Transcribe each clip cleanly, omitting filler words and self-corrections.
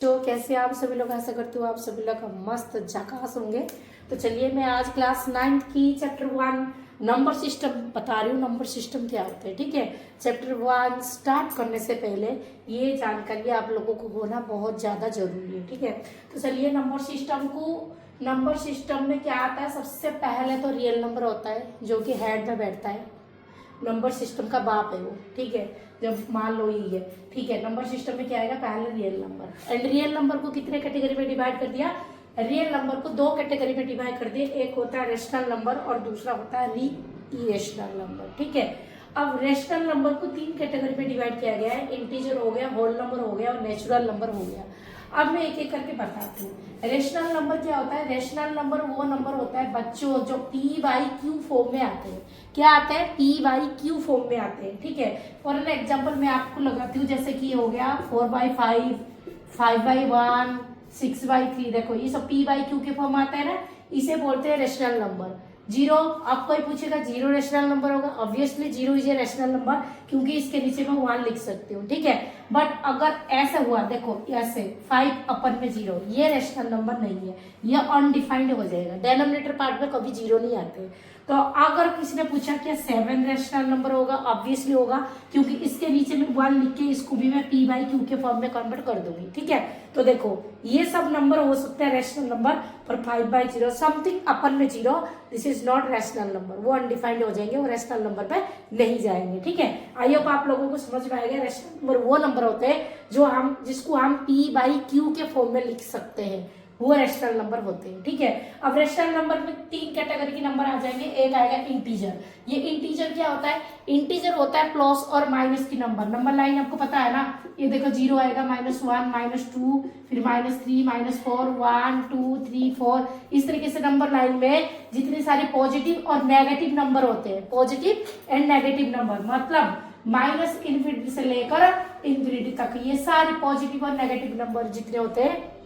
तो कैसे आप सभी लोग, ऐसा करते हो आप सभी लोग मस्त झकास होंगे। तो चलिए मैं आज क्लास 9th की चैप्टर 1 नंबर सिस्टम बता रही हूँ। नंबर सिस्टम क्या होता है, ठीक है। चैप्टर 1 स्टार्ट करने से पहले ये जानकारी आप लोगों को होना बहुत ज़्यादा जरूरी है, ठीक है। तो चलिए नंबर सिस्टम में क्या आता है, सबसे पहले तो रियल नंबर होता है जो कि हेड में बैठता है। नंबर सिस्टम का बाप है वो, ठीक है। जब मान लो ये है, ठीक है। नंबर सिस्टम में क्या आएगा, पहले real number. And real number को कितने कैटेगरी में डिवाइड कर दिया, रियल नंबर को 2 कैटेगरी में डिवाइड कर दिया। एक होता है रेशनल नंबर और दूसरा होता है इरेशनल नंबर, ठीक है। अब रेशनल नंबर को 3 कैटेगरी में डिवाइड किया गया है, इंटीजर हो गया, होल नंबर हो गया और नेचुरल नंबर हो गया। अब मैं एक एक करके बताती हूँ। रेशनल नंबर क्या होता है, रेशनल नंबर वो नंबर होता है बच्चों जो p/q फॉर्म में आते हैं। क्या आते हैं, p/q फॉर्म में आते हैं, ठीक है। फॉर एन एग्जाम्पल मैं आपको लगाती हूँ, जैसे कि हो गया 4/5, 5/1, 6/3। देखो ये सब p/q के फॉर्म आता है ना, इसे बोलते हैं रेशनल नंबर। जीरो, आप कोई पूछेगा जीरो रेशनल नंबर होगा, obviously zero is a rational number क्योंकि इसके नीचे में 1 लिख सकती हूँ, ठीक है। बट अगर ऐसा हुआ, देखो ऐसे 5/0, ये रेशनल नंबर नहीं है, ये अनडिफाइंड हो जाएगा। डेनोमिनेटर पार्ट में कभी जीरो नहीं आते। तो अगर किसी ने पूछा क्या 7 रेशनल नंबर होगा, ऑब्वियसली होगा क्योंकि इसके नीचे में 1 लिख के इसको भी मैं p/q के फॉर्म में कन्वर्ट कर दूंगी, ठीक है। तो देखो ये सब नंबर हो सकते हैं रेशनल नंबर, पर 5/0 समथिंग अपन में 0, this is not rational number, वो अनडिफाइंड हो जाएंगे, वो रेशनल नंबर पे नहीं जाएंगे, ठीक है। आई होप आप लोगों को समझ में आएगा। रेशनल नंबर वो नंबर होते हैं जिसको हम p/q के फॉर्म में लिख सकते हैं, वो रेशनल नंबर होते हैं, ठीक है। अब रेशनल नंबर में 3 कैटेगरी के नंबर आ जाएंगे। एक आएगा इंटीजर। ये इंटीजर क्या होता है, इंटीजर होता है प्लस और माइनस की नंबर लाइन आपको पता है ना। ये देखो 0 आएगा, -1, -2, फिर -3, -4, 1, 2, 3, 4। इस तरीके से नंबर लाइन में जितने सारे पॉजिटिव और नेगेटिव नंबर होते हैं, पॉजिटिव एंड नेगेटिव नंबर, मतलब -∞ से लेकर ∞ तक, ये सारे पॉजिटिव और नेगेटिव नंबर जितने होते हैं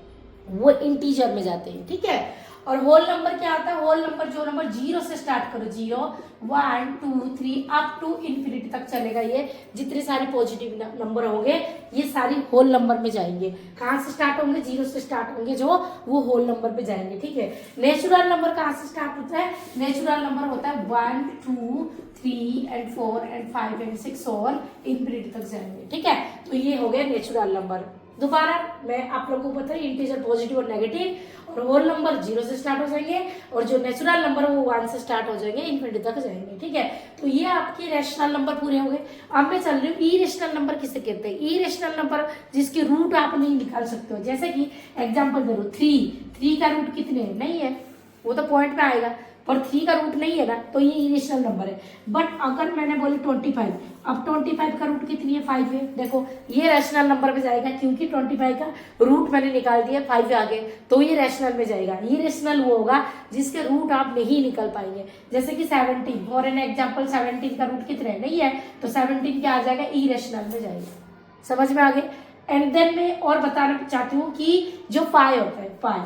वो इंटीजर में जाते हैं, ठीक है। और होल नंबर क्या आता है, होल नंबर जो नंबर 0 से स्टार्ट करो, 0, 1, 2, 3 अप टू ∞ तक चलेगा, ये जितने सारे पॉजिटिव नंबर होंगे ये सारी होल नंबर में जाएंगे। कहाँ से स्टार्ट होंगे, 0 से स्टार्ट होंगे जो, वो होल नंबर पे जाएंगे, ठीक है। नेचुरल नंबर कहाँ से स्टार्ट होता है, नेचुरल नंबर होता है 1, 2, 3 एंड 4 एंड 5 एंड 6 और ∞ तक जाएंगे, ठीक है। तो ये हो गया नेचुरल नंबर। दोबारा मैं आप लोगों को बताऊँ, इंटीजर पॉजिटिव और नेगेटिव, और होल नंबर 0 से स्टार्ट हो जाएंगे, और जो नेचुरल नंबर वो 1 से स्टार्ट हो जाएंगे, ∞ तक जाएंगे, ठीक है। तो ये आपके रेशनल नंबर पूरे हो गए। अब मैं चल रही हूँ इरेशनल नंबर किसे कहते हैं। इरेशनल नंबर जिसके रूट आप नहीं निकाल सकते हो, जैसे कि एग्जाम्पल दे दो 3 का रूट कितने है, नहीं है, वो तो पॉइंट में आएगा, पर 3 का रूट नहीं है ना, तो ये इरेशनल नंबर है। बट अगर मैंने बोली 25, अब 25 का रूट कितनी है, 5 है, देखो ये रैशनल नंबर में जाएगा क्योंकि 25 का रूट मैंने निकाल दिया, 5 आगे, तो ये रैशनल में जाएगा। ये रैशनल वो होगा जिसके रूट आप नहीं निकल पाएंगे, जैसे कि 17 फॉर एन एग्जाम्पल, 17 का रूट कितने नहीं है, तो 17 क्या आ जाएगा, ई रैशनल में जाएगा। समझ में आ गए। एंड देन मैं और बताना चाहती हूँ कि जो पाई होता है, पाई,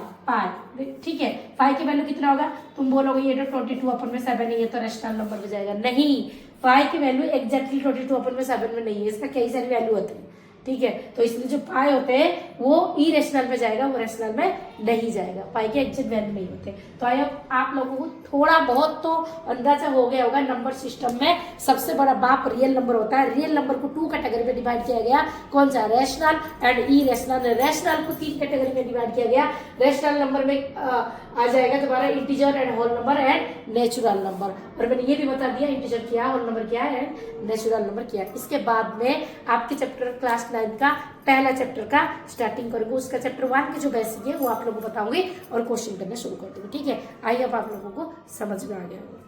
ठीक है, पाई की वैल्यू कितना होगा, तुम बोलोगे ये तो 22/7 ही है तो रेशनल नंबर में जाएगा, नहीं। पाई की वैल्यू एग्जैक्टली 22/7 में नहीं है, इसका कई सारी वैल्यू होती है, ठीक है। तो इसलिए जो पाई होते हैं वो इरेशनल में जाएगा, वो रेशनल में नहीं जाएगा, पाई के एग्जैक्ट वैल्यू नहीं होते। तो आई होप आप लोगों को थोड़ा बहुत तो अंदाजा हो गया होगा। नंबर सिस्टम में सबसे बड़ा बाप रियल नंबर होता है। रियल नंबर को 2 कैटेगरी में डिवाइड किया गया, कौन सा, रेशनल एंड इरेशनल। रेशनल को 3 कैटेगरी में डिवाइड किया गया। रेशनल नंबर में आ जाएगा तुम्हारा integer and whole number and natural number. और मैंने ये भी बता दिया इंटीजर क्या है, होल नंबर क्या है एंड नेचुरल नंबर क्या है। इसके बाद में आपके चैप्टर क्लास 9 का पहला चैप्टर का स्टार्टिंग करूंगी, उसका चैप्टर 1 की जो बेसिक है वो आप लोगों को बताऊंगी और क्वेश्चन करना शुरू कर दूंगी, ठीक है। आई होप आप लोगों को समझ में आ गया होगा।